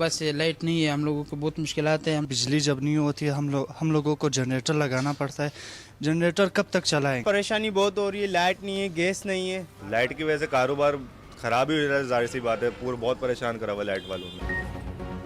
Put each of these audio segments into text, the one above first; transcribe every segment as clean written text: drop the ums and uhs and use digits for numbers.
सुबह से लाइट नहीं है, हम लोगों को बहुत मुश्किलात है। बिजली जब नहीं होती है हम लोगों को जनरेटर लगाना पड़ता है। जनरेटर कब तक चलाएं? परेशानी बहुत हो रही है, लाइट नहीं है, गैस नहीं है। लाइट की वजह से कारोबार खराब ही हो रहा है, जाहिर सी बात है। पूरा बहुत परेशान करा हुआ लाइट वालों ने।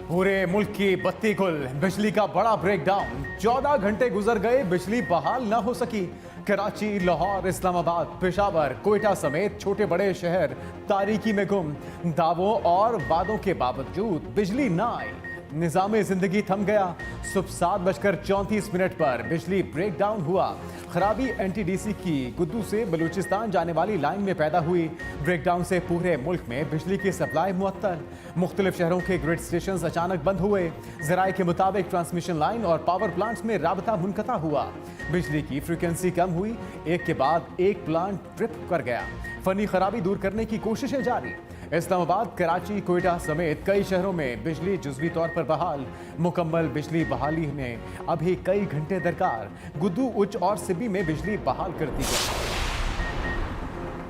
पूरे मुल्क की बत्ती गुल, बिजली का बड़ा ब्रेकडाउन। 14 घंटे गुजर गए, बिजली बहाल न हो सकी। कराची, लाहौर, इस्लामाबाद, पेशावर, कोयटा समेत छोटे बड़े शहर तारीकी में गुम। दावों और वादों के बावजूद बिजली न आई, निजाम जिंदगी थम गया। सुबह 7:34 पर बिजली ब्रेकडाउन हुआ। खराबी NTDC की गुद्दू से बलूचिस्तान जाने वाली लाइन में पैदा हुई। ब्रेकडाउन से पूरे मुल्क में बिजली की सप्लाई मुअत्तल। मुख्तलिफ शहरों के ग्रिड स्टेशन अचानक बंद हुए। जराये के मुताबिक ट्रांसमिशन लाइन और पावर प्लांट्स में राबता मुनक़ता हुआ। बिजली की फ्रीक्वेंसी कम हुई, एक के बाद एक प्लांट ट्रिप कर गया। फनी खराबी दूर करने की कोशिशें जारी। इस्लामाबाद, कराची, कोयटा समेत कई शहरों में बिजली जुज़वी तौर पर बहाल। मुकम्मल बिजली बहाली में अभी कई घंटे दरकार। गुद्दू, उच्च और सिब्बी में बिजली बहाल कर दी गई।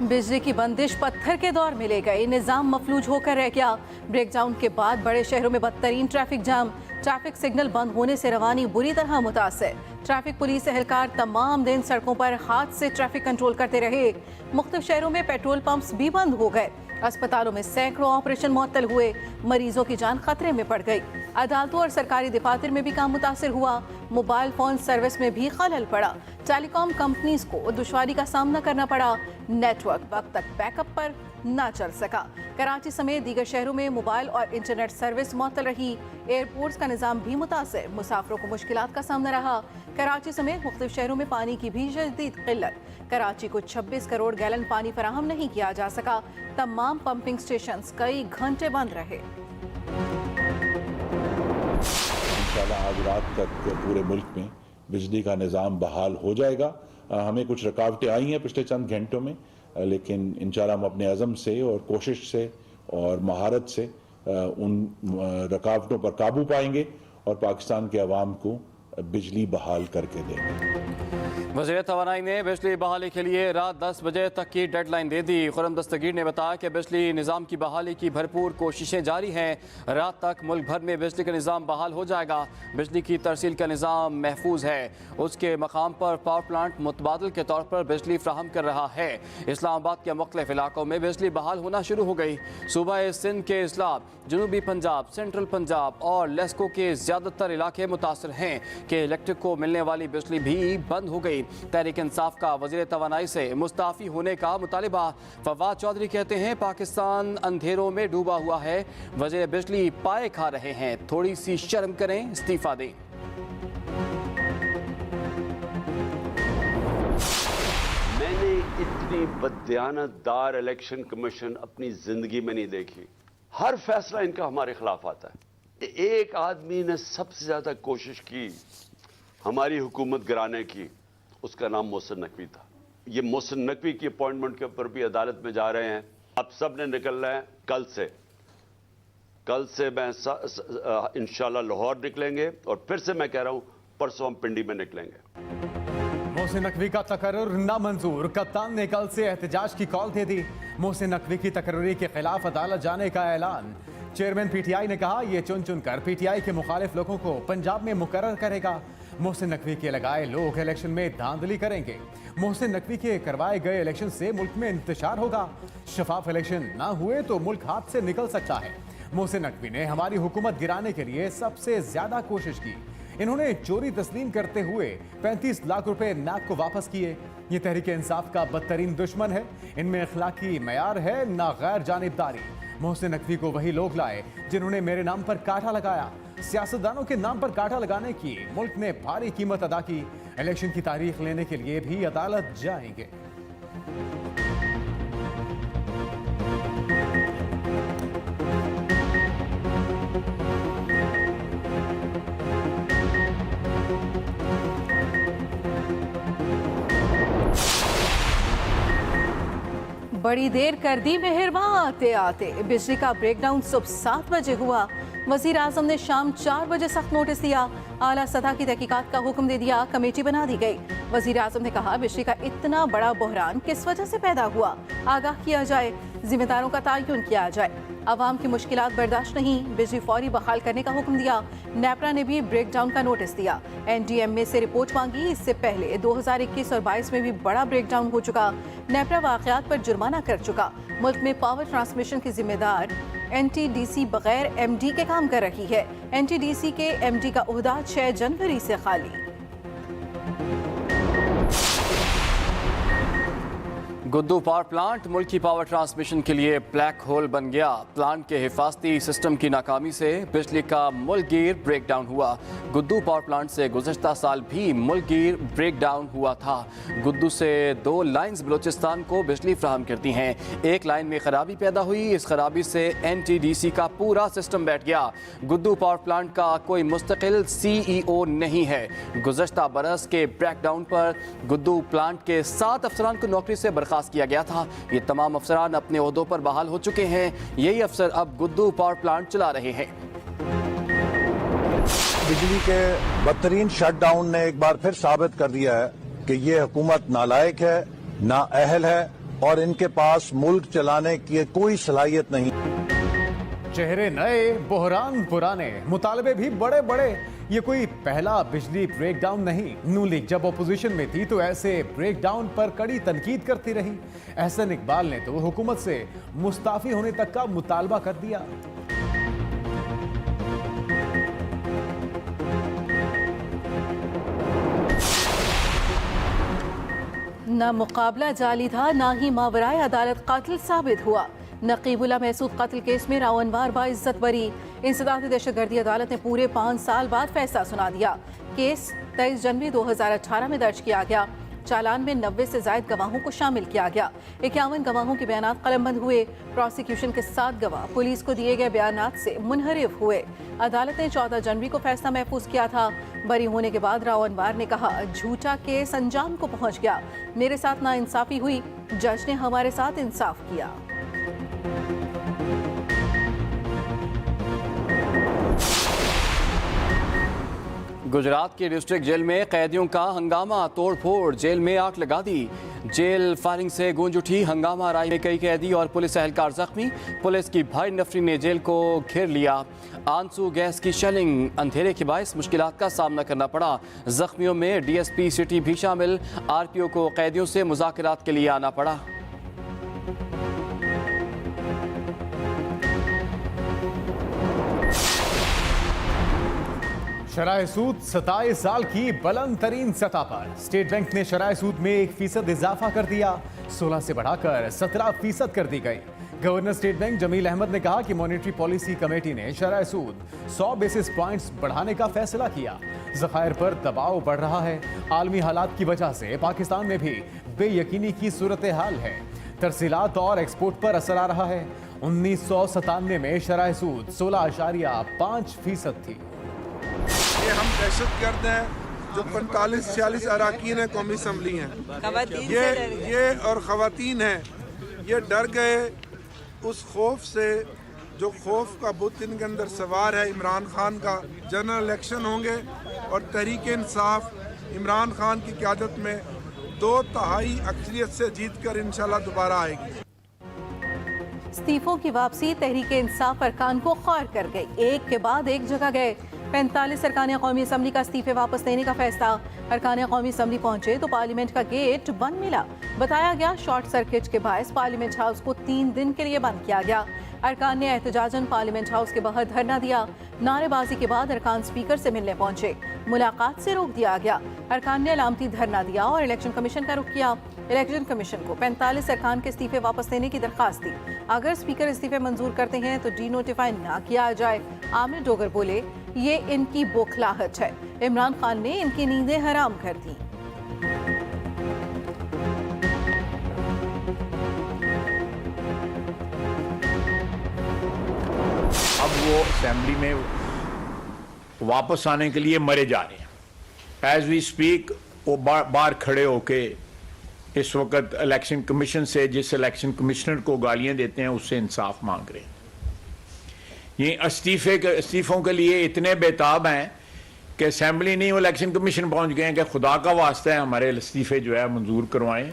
बिजली की बंदिश पत्थर के दौर में ले गई, निजाम मफलूज होकर रह गया। ब्रेकडाउन के बाद बड़े शहरों में बदतरीन ट्रैफिक जाम। ट्रैफिक सिग्नल बंद होने से रवानी बुरी तरह मुतासर। ट्रैफिक पुलिस एहलकार तमाम दिन सड़कों पर हाथ से ट्रैफिक कंट्रोल करते रहे। मुख्तलिफ शहरों में पेट्रोल पंप्स भी बंद हो गए। अस्पतालों में सैकड़ों ऑपरेशन मुअत्तल हुए। मरीजों की जान खतरे में पड़ गई। अदालतों और सरकारी दफातर में भी काम मुतासिर हुआ। मोबाइल फोन सर्विस में भी खलल पड़ा। टेलीकॉम कंपनीज को दुश्वारी का सामना करना पड़ा। नेटवर्क वक्त तक बैकअप पर न चल सका। कराची समेत दीगर शहरों में मोबाइल और इंटरनेट सर्विस मुअत्तल रही। एयरपोर्ट्स का निज़ाम भी मुतासिर, मुसाफिरों को मुश्किलात का सामना रहा। कराची समेत मुख्तलिफ शहरों में पानी की भी शदीद किल्लत। कराची को 26 करोड़ गैलन पानी फराहम नहीं किया जा सका। तमाम पंपिंग स्टेशन कई घंटे बंद रहे। इंशाल्लाह आज रात तक पूरे मुल्क में बिजली का निज़ाम बहाल हो जाएगा। हमें कुछ रुकावटें आई हैं पिछले चंद घंटों में, लेकिन इंशाल्लाह हम अपने अज़म से और कोशिश से और महारत से उन रुकावटों पर काबू पाएंगे और पाकिस्तान के अवाम को बिजली बहाल करके देंगे। वज़ीर तवानाई ने बिजली बहाली के लिए रात 10 बजे तक की डेडलाइन दे दी। खुर्रम दस्तगीर ने बताया कि बिजली निज़ाम की बहाली की भरपूर कोशिशें जारी हैं। रात तक मुल्क भर में बिजली का निज़ाम बहाल हो जाएगा। बिजली की तरसील का निज़ाम महफूज है। उसके मकाम पर पावर प्लांट मुतबादल के तौर पर बिजली फ्राहम कर रहा है। इस्लामाबाद के मुख्तलिफ इलाकों में बिजली बहाल होना शुरू हो गई। सूबा सिंध के इस्लाम, जनूबी पंजाब, सेंट्रल पंजाब और लेस्को के ज़्यादातर इलाके मुतासर हैं कि इलेक्ट्रिक को मिलने वाली बिजली भी बंद हो गई। तहरीक इंसाफ का वज़ीर तवानाई से मुस्ताफ़ी होने का मुतालिबा। फवाद चौधरी कहते हैं पाकिस्तान अंधेरों में डूबा हुआ है। वज़ीर बिजली पाए खा रहे हैं, थोड़ी सी शर्म करें, इस्तीफ़ा दें। मैंने इतनी बददियानतदार इलेक्शन कमीशन अपनी जिंदगी में नहीं देखी। हर फैसला इनका हमारे खिलाफ आता है। एक आदमी ने सबसे ज्यादा कोशिश की हमारी हुकूमत गिराने की, उसका नाम मोहसिन नकवी था। ये मोहसिन नकवी की अपॉइंटमेंट के ऊपर भी अदालत में जा रहे हैं। अब सब ने निकलना है कल से मैं इंशाल्लाह लाहौर निकलेंगे और फिर से मैं कह रहा हूं परसों हम पिंडी में निकलेंगे। मोहसिन नकवी का तकर्रुर नामंजूर। कप्तान ने कल से एहतजाज की कॉल दे दी। मोहसिन नकवी की तकर्रुरी के खिलाफ अदालत जाने का ऐलान। चेयरमैन PTI ने कहा यह चुन चुनकर PTI के मुखालिफ लोगों को पंजाब में मुकर्रर करेगा। मोहसिन नकवी के लगाए लोग इलेक्शन में धांधली करेंगे। मोहसिन नकवी के करवाए गए इलेक्शन से मुल्क में इंतशार होगा। शफाफ इलेक्शन ना हुए तो मुल्क हाथ से निकल सकता है। मोहसिन नकवी ने हमारी हुकूमत गिराने के लिए सबसे ज्यादा कोशिश की। इन्होंने चोरी तस्लीम करते हुए 35 लाख रुपए नाक को वापस किए। ये तहरीक इंसाफ का बदतरीन दुश्मन है। इनमें अखलाकी मयार है ना गैर जानिबदारी। मोहसिन नकवी को वही लोग लाए जिन्होंने मेरे नाम पर कांटा लगाया। सियासतदानों के नाम पर कांटा लगाने की मुल्क ने भारी कीमत अदा की। इलेक्शन की तारीख लेने के लिए भी अदालत जाएंगे। बड़ी देर कर दी मेहरबान आते आते। बिजली का ब्रेकडाउन सुबह 7 बजे हुआ। वजीर आजम ने शाम 4 बजे सख्त नोटिस दिया। आला सतह की तहकीकात का हुक्म दे दिया। कमेटी बना दी गई। वजीर आजम ने कहा बिजली का इतना बड़ा बहरान किस वजह से पैदा हुआ, आगाह किया जाए, जिम्मेदारों का तयन किया जाए। आवाम की मुश्किलात बर्दाश्त नहीं, बिजली फौरी बहाल करने का हुक्म दिया। नेपरा ने भी ब्रेक डाउन का नोटिस दिया। NDMA से रिपोर्ट मांगी। इससे पहले 2021 और 22 में भी बड़ा ब्रेक डाउन हो चुका। नेपरा वाकयात पर जुर्माना कर चुका। मुल्क में पावर ट्रांसमिशन की जिम्मेदार NTDC बगैर MD के काम कर रही है। NTDC के MD का ओहदा 6 जनवरी से खाली। गुद्दू पावर प्लांट मुल्क की पावर ट्रांसमिशन के लिए ब्लैक होल बन गया। प्लांट के हिफाजती सिस्टम की नाकामी से बिजली का मुल्कगीर ब्रेक डाउन हुआ। गुद्दू पावर प्लांट से गुज़श्ता साल भी मुल्कगीर ब्रेक डाउन हुआ था। गुद्दू से 2 लाइन्स बलूचिस्तान को बिजली फराहम करती हैं। एक लाइन में खराबी पैदा हुई। इस खराबी से NTDC का पूरा सिस्टम बैठ गया। गुद्दू पावर प्लांट का कोई मुस्तकिल CEO नहीं है। गुज़श्ता बरस के ब्रेक डाउन पर गुद्दू प्लांट के 7 अफसरान को नौकरी से बर्खास्त किया गया था। ये तमाम अफसरान अपने ओहदों पर बहाल हो चुके हैं। यही अफसर अब गुद्दू पावर प्लांट चला रहे हैं। बिजली के बदतरीन शटडाउन ने एक बार फिर साबित कर दिया है कि ये हुकूमत नालायक है, नाअहल है और इनके पास मुल्क चलाने की कोई सलाहियत नहीं। चेहरे नए, बहरान पुराने, मुतालबे भी बड़े बड़े। ये कोई पहला बिजली ब्रेकडाउन नहीं। नून लीग जब अपोजिशन में थी तो ऐसे ब्रेकडाउन पर कड़ी तनकीद करती रही। एहसन इकबाल ने तो हुकूमत से मुस्ताफी होने तक का मुतालबा कर दिया। न मुकाबला जाली था, ना ही मावराए अदालत कातिल साबित हुआ। नकीबुल्ला महसूद कत्ल केस में राव अनवार बाइज्जत बरी। इंसदाद दहशतगर्दी अदालत ने पूरे 5 साल बाद फैसला सुना दिया। केस 23 जनवरी 2018 में दर्ज किया गया। चालान में 90 से ज्यादा गवाहों को शामिल किया गया। 51 गवाहों के बयान कलमबंद हुए। प्रोसिक्यूशन के 7 गवाह पुलिस को दिए गए बयान से मुनहरिफ हुए। अदालत ने 14 जनवरी को फैसला महफूज किया था। बरी होने के बाद राव अनवार ने कहा, झूठा केस अंजाम को पहुंच गया। मेरे साथ नाइंसाफी हुई, जज ने हमारे साथ इंसाफ किया। गुजरात की डिस्ट्रिक्ट जेल में कैदियों का हंगामा, तोड़फोड़, जेल में आग लगा दी। जेल फायरिंग से गूंज उठी। हंगामा राय में कई कैदी और पुलिस एहलकार जख्मी। पुलिस की भारी नफरी ने जेल को घेर लिया। आंसू गैस की शेलिंग, अंधेरे के बायस मुश्किलात का सामना करना पड़ा। जख्मियों में DSP सिटी भी शामिल। RPO को कैदियों से मुज़ाकरात के लिए आना पड़ा। शराय सूद 27 साल की बुलंद तरीन सतह पर। स्टेट बैंक ने शराय सूद में 1% इजाफा कर दिया। 16 से बढ़ाकर 17% कर दी गई। Governor state bank Jameel Ahmed ने कहा कि मॉनेटरी पॉलिसी कमेटी ने शराय सूद 100 बेसिस पॉइंट्स बढ़ाने का फैसला किया। ज़खायर पर दबाव बढ़ रहा है। आलमी हालात की वजह से पाकिस्तान में भी बेयकीनी की सूरत हाल है। तरसीलात और एक्सपोर्ट पर असर आ रहा है। 1997 में शराय सूद 16.5% थी। ये हम दहशतगर्द हैं जो 45-46 अराकीन है कौमी असम्बली हैं। ये और ख़वातीन हैं, ये डर गए उस खौफ से जो खौफ का बुत इनके अंदर सवार है इमरान खान का। जनरल इलेक्शन होंगे और तहरीक इंसाफ इमरान खान की क़यादत में 2/3 अक्सरियत से जीत कर इंशाल्लाह दोबारा आएगी। इस्तीफों की वापसी तहरीक इंसाफ अरकान को ख्वार कर गई। एक के बाद एक जगह गए। 45 अरकान कौमी असम्बली का इस्तीफे वापस लेने का फैसला। अरकान कौमी असम्बली पहुंचे तो पार्लियामेंट का गेट बंद मिला। बताया गया शॉर्ट सर्किट के बायस पार्लियामेंट हाउस को 3 दिन के लिए बंद किया गया। अरकान ने एहतजाजन पार्लियामेंट हाउस के बाहर धरना दिया। नारेबाजी के बाद अरकान स्पीकर से मिलने पहुंचे। मुलाकात से रोक दिया गया। अरकान ने अलामती धरना दिया और इलेक्शन कमीशन का रुख किया। इलेक्शन कमीशन को 45 अरकान के इस्तीफे वापस लेने की दरखास्त दी। अगर स्पीकर इस्तीफे मंजूर करते हैं तो डी नोटिफाई ना किया जाए। आमिर डोगर बोले, ये इनकी बौखलाहट है। इमरान खान ने इनकी नींदें हराम कर दी। अब वो असेंबली में वापस आने के लिए मरे जा रहे हैं। एज वी स्पीक वो बाहर खड़े होके इस वक्त इलेक्शन कमीशन से, जिस इलेक्शन कमिश्नर को गालियां देते हैं, उससे इंसाफ मांग रहे हैं। ये इस्तीफों के लिए इतने बेताब हैं कि असेंबली नहीं, वो इलेक्शन कमीशन पहुंच गए हैं कि खुदा का वास्ता है हमारे इस्तीफे जो है मंजूर करवाएं।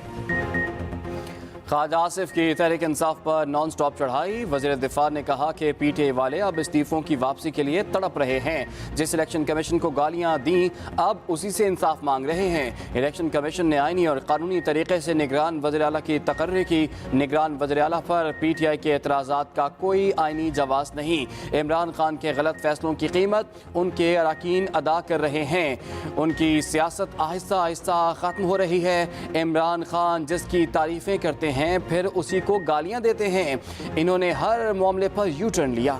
ख्वाजा आसिफ की तहरीक इंसाफ पर नॉन स्टॉप चढ़ाई। वज़ीर दिफा ने कहा कि PTI वाले अब इस्तीफों की वापसी के लिए तड़प रहे हैं। जिस इलेक्शन कमीशन को गालियां दी अब उसी से इंसाफ मांग रहे हैं। इलेक्शन कमीशन ने आईनी और कानूनी तरीके से निगरान वज़ीर आला की तकर्री की। निगरान वज़ीर आला पर PTI के एतराज़ात का कोई आईनी जवाज़ नहीं। इमरान खान के गलत फैसलों की कीमत उनके अरकान अदा कर रहे हैं। उनकी सियासत आहिस्ता आहिस्ता ख़त्म हो रही है। इमरान खान जिसकी तारीफ़ें करते हैं फिर उसी को गालियां देते हैं। इन्होंने हर मामले पर यू टर्न लिया।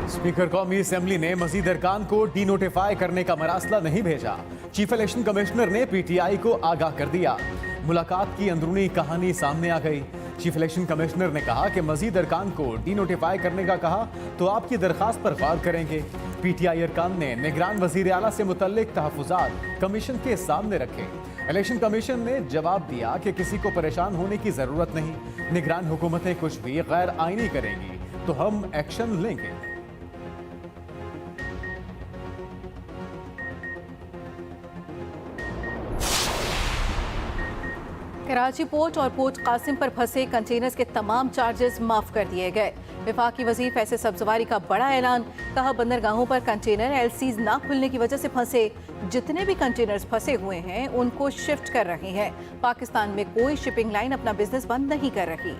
स्पीकर कौमी असेंबली ने मजीद अरकान को डीनोटिफाई करने का मरासला नहीं भेजा। चीफ इलेक्शन कमिश्नर ने PTI को आगाह कर दिया। मुलाकात की अंदरूनी कहानी सामने आ गई। चीफ इलेक्शन कमिश्नर ने कहा कि मजीद अरकान को डीनोटिफाई करने का कहा तो आपकी दरखास्त पर गौर करेंगे। PTI अरकान ने निगरान वजीर आला से मुतल्लिक तहफ़्फ़ुज़ात कमीशन के सामने रखे। इलेक्शन कमीशन ने जवाब दिया कि किसी को परेशान होने की जरूरत नहीं। निगरान हुकूमतें कुछ भी गैर आईनी करेंगी तो हम एक्शन लेंगे। कराची पोर्ट और पोर्ट कासिम पर फंसे कंटेनर्स के तमाम चार्जेस माफ कर दिए गए। वफाकी वजीर फैसल सब्जवारी का बड़ा ऐलान। कहा बंदरगाहों पर कंटेनर LCs ना खुलने की वजह से फंसे जितने भी कंटेनर्स फंसे हुए हैं उनको शिफ्ट कर रहे हैं। पाकिस्तान में कोई शिपिंग लाइन अपना बिजनेस बंद नहीं कर रही।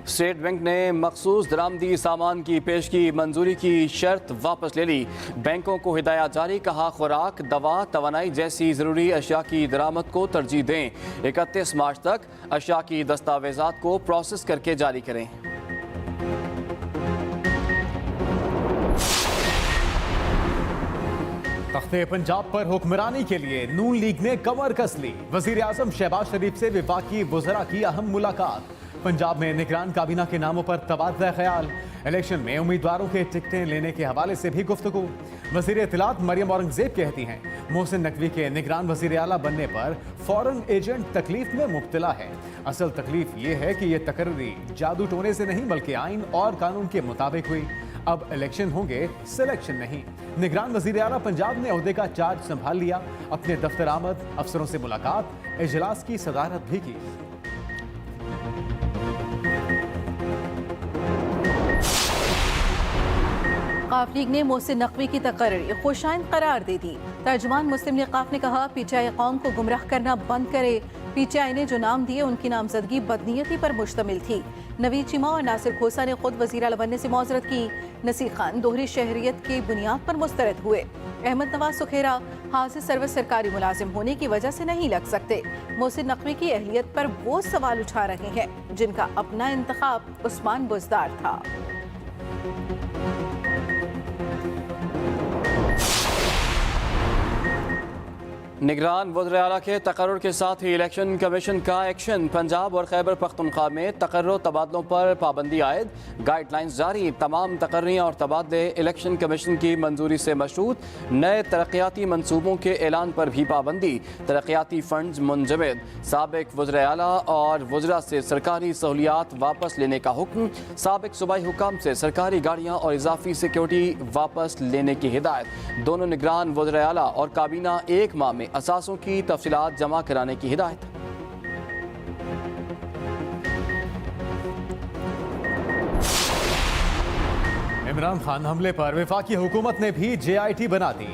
स्टेट बैंक ने मखसूस दरामदी सामान की पेश की मंजूरी की शर्त वापस ले ली। बैंकों को हिदायत जारी। कहा खुराक, दवा, तवानाई जैसी ज़रूरी अशिया की दरामद को तरजीह दें। 31 मार्च तक अशिया की दस्तावेजात को प्रोसेस करके जारी करें। तख्ते पंजाब पर हुक्मरानी के लिए नून लीग ने कमर कस ली। वजीर आजम शहबाज शरीफ से वफाकी वज़रा की अहम मुलाकात। पंजाब में निगरान काबीना के नामों पर तबादला ख्याल। इलेक्शन में उम्मीदवारों के टिकटें लेने के हवाले से भी गुफ्तगू। वज़ीर इत्तलात मरियम औरंगजेब कहती हैं मोहसिन नकवी के निगरान वज़ीर आला बनने पर फॉरेन एजेंट तकलीफ में मुब्तला है। असल तकलीफ ये है कि ये तकर्री जादू टोने से नहीं बल्कि आइन और कानून के मुताबिक हुई। अब इलेक्शन होंगे, सिलेक्शन नहीं। निगरान वज़ीर आला पंजाब ने ओहदे का चार्ज संभाल लिया। अपने दफ्तर आमद, अफसरों से मुलाकात, इजलास की सदारत भी की। काफ लीग ने मोहसिन नकवी की तकर्री खुशाइन करार दे दी। तर्जुमान मुस्लिम लीग काफ ने कहा PTI कौम को गुमराह करना बंद करे। PTI ने जो नाम दिए उनकी नामजदगी बदनीयती पर मुश्तमिल थी। नवीद चीमा और नासिर खोसा ने खुद वज़ीर आला बनने से मौजरत की। नसीर खान दोहरी शहरियत की बुनियाद पर मुस्तरद हुए। अहमद नवाज सुखेरा हाजिर सर्विस सरकारी मुलाजिम होने की वजह से नहीं लग सकते। मोहसिन नकवी की अहलियत पर वो सवाल उठा रहे हैं जिनका अपना इंतखाब उस्मान बुज़दार था। निगरान वज़ीर आला के तकर्रुर के साथ ही इलेक्शन कमीशन का एक्शन। पंजाब और खैबर पख्तूनख्वा में तकर्रुर तबादलों पर पाबंदी आयद। गाइडलाइंस जारी। तमाम तकर्रियाँ और तबादले इलेक्शन कमीशन की मंजूरी से मशरूत। नए तरक्याती मनसूबों के ऐलान पर भी पाबंदी। तरक्याती फंड मुंजमद। साबिक वज़ीर आला और वज़रा से सरकारी सहूलियात वापस लेने का हुक्म। साबिक सूबाई हुकाम से सरकारी गाड़ियाँ और इजाफी सिक्योरिटी वापस लेने की हिदायत। दोनों निगरान वज़ीर आला और काबीना एक माह में असासों की तफसीलात जमा कराने की हिदायत। इमरान खान हमले पर वफाकी हुकूमत ने भी JIT बना दी।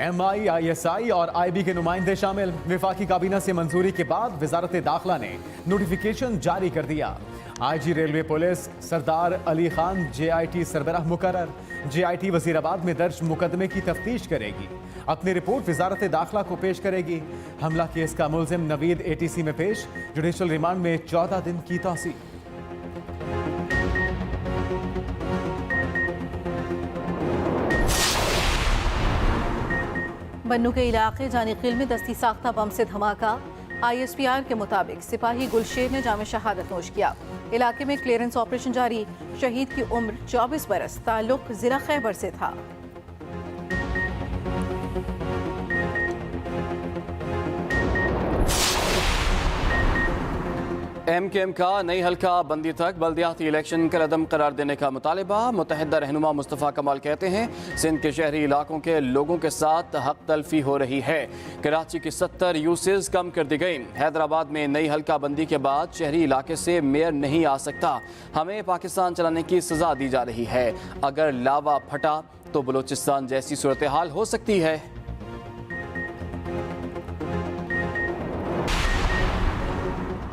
MI, ISI और IB के नुमाइंदे शामिल। वफाकी काबीना से मंजूरी के बाद वजारत दाखिला ने नोटिफिकेशन जारी कर दिया। IG रेलवे पुलिस सरदार अली खान JIT सरबराह मुकर्रर। JIT वजीराबाद में दर्ज मुकदमे की तफ्तीश करेगी। अपनी रिपोर्ट वजारत दाखिला को पेश करेगी। हमला केस का मुलजिम नवीद ATC में पेश। जुडिशल रिमांड में 14 दिन की तौसीक। बन्नू के इलाके जानिकिल में दस्ती साख्ता बम से धमाका। ISPR के मुताबिक सिपाही गुलशेर ने जाम शहादत नोश किया। इलाके में क्लियरेंस ऑपरेशन जारी। शहीद की उम्र 24 बरस, ताल्लुक जिला खैबर से था। MKM का नई हल्का बंदी तक बल्दियाती इलेक्शन का अदम करार देने का मुतालिबा। मुतहदा रहनुमा मुस्तफ़ा कमाल कहते हैं सिंध के शहरी इलाकों के लोगों के साथ हक तलफी हो रही है। कराची की 70 यूसेज कम कर दी गई। हैदराबाद में नई हल्का बंदी के बाद शहरी इलाके से मेयर नहीं आ सकता। हमें पाकिस्तान चलाने की सजा दी जा रही है। अगर लावा फटा तो बलूचिस्तान जैसी सूरत हाल हो सकती है।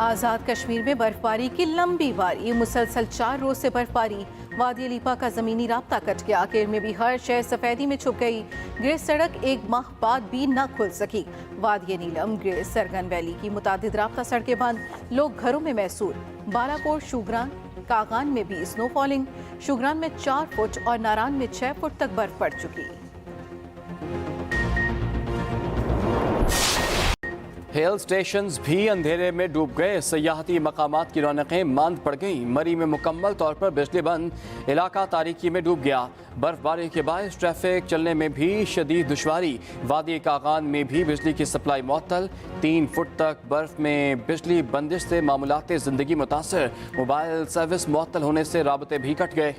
आज़ाद कश्मीर में बर्फबारी की लंबी बारी। मुसलसल 4 रोज से बर्फबारी। वादी अलीपा का ज़मीनी राब्ता कट गया। केर में भी हर शहर सफेदी में छुप गई। ग्रेस सड़क 1 माह बाद भी न खुल सकी। वादी नीलम, ग्रेस, सरगन वैली की मुतादिद राब्ता सड़कें बंद। लोग घरों में महसूर। बालाकोट, शुगरान, कागान में भी स्नो फॉलिंग। शुगरान में 4 फुट और नारान में 6 फुट तक बर्फ पड़ चुकी। हिल स्टेशंस भी अंधेरे में डूब गए। सयाहती मकामात की रौनकें मांद पड़ गईं। मरी में मुकम्मल तौर पर बिजली बंद। इलाका तारीकी में डूब गया। बर्फबारी के बायस ट्रैफिक चलने में भी शदीद दुश्वारी। वादी कागान में भी बिजली की सप्लाई मुअत्तल। 3 फुट तक बर्फ में बिजली बंदिश से मामूलात जिंदगी मुतासर। मोबाइल सर्विस मुअत्तल होने से राबते भी कट गए।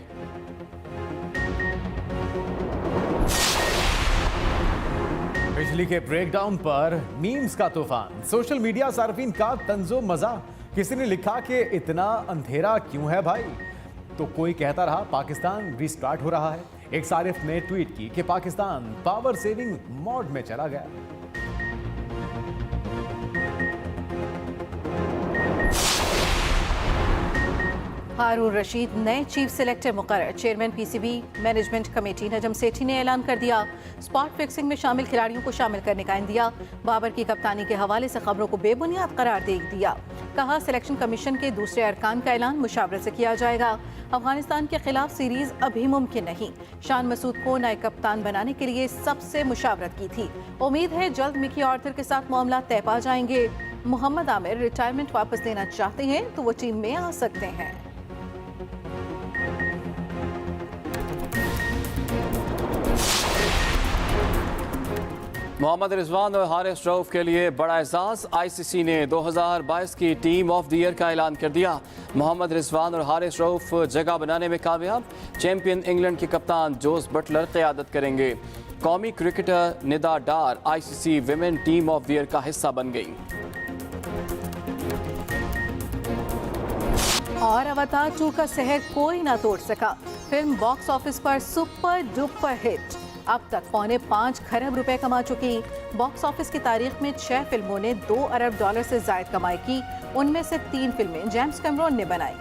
बिजली के ब्रेकडाउन पर मीम्स का तूफान। सोशल मीडिया सार्फिन का तंजो मजा। किसी ने लिखा कि इतना अंधेरा क्यों है भाई, तो कोई कहता रहा पाकिस्तान रिस्टार्ट हो रहा है। एक सारिफ ने ट्वीट की कि पाकिस्तान पावर सेविंग मोड में चला गया। हारून रशीद नए चीफ सेलेक्टर मुकर्रर। Chairman PCB management committee Najam Sethi ने ऐलान कर दिया। स्पॉट फिक्सिंग में शामिल खिलाड़ियों को शामिल करने का इंदिया। बाबर की कप्तानी के हवाले से खबरों को बेबुनियाद करार दे दिया। कहा सिलेक्शन कमीशन के दूसरे अरकान का ऐलान मुशावरत से किया जाएगा। अफगानिस्तान के खिलाफ सीरीज अभी मुमकिन नहीं। शान मसूद को नए कप्तान बनाने के लिए सबसे मुशावरत की थी। उम्मीद है जल्द मिकी आर्थर के साथ मामला तय पा जाएंगे। मोहम्मद आमिर रिटायरमेंट वापस लेना चाहते हैं तो वो टीम में आ सकते हैं। मोहम्मद रिजवान और हारिस रऊफ के लिए बड़ा एजाज। ICC ने 2022 की टीम ऑफ द ईयर का ऐलान कर दिया। मोहम्मद रिजवान और हारिस रऊफ जगह बनाने में कामयाब। चैंपियन इंग्लैंड के कप्तान जोस बटलर क़यादत करेंगे। कौमी cricketer Nida Dar ICC women team of the year का हिस्सा बन गई। और अवतार 2 का सहर कोई ना तोड़ सका। फिल्म बॉक्स ऑफिस पर सुपर डुपर हिट। अब तक $5.25 खरब रुपए कमा चुकी। बॉक्स ऑफिस की तारीख में 6 फिल्मों ने $2 अरब से जायद कमाई की। उनमें से 3 फिल्में जेम्स कैमरॉन ने बनाई।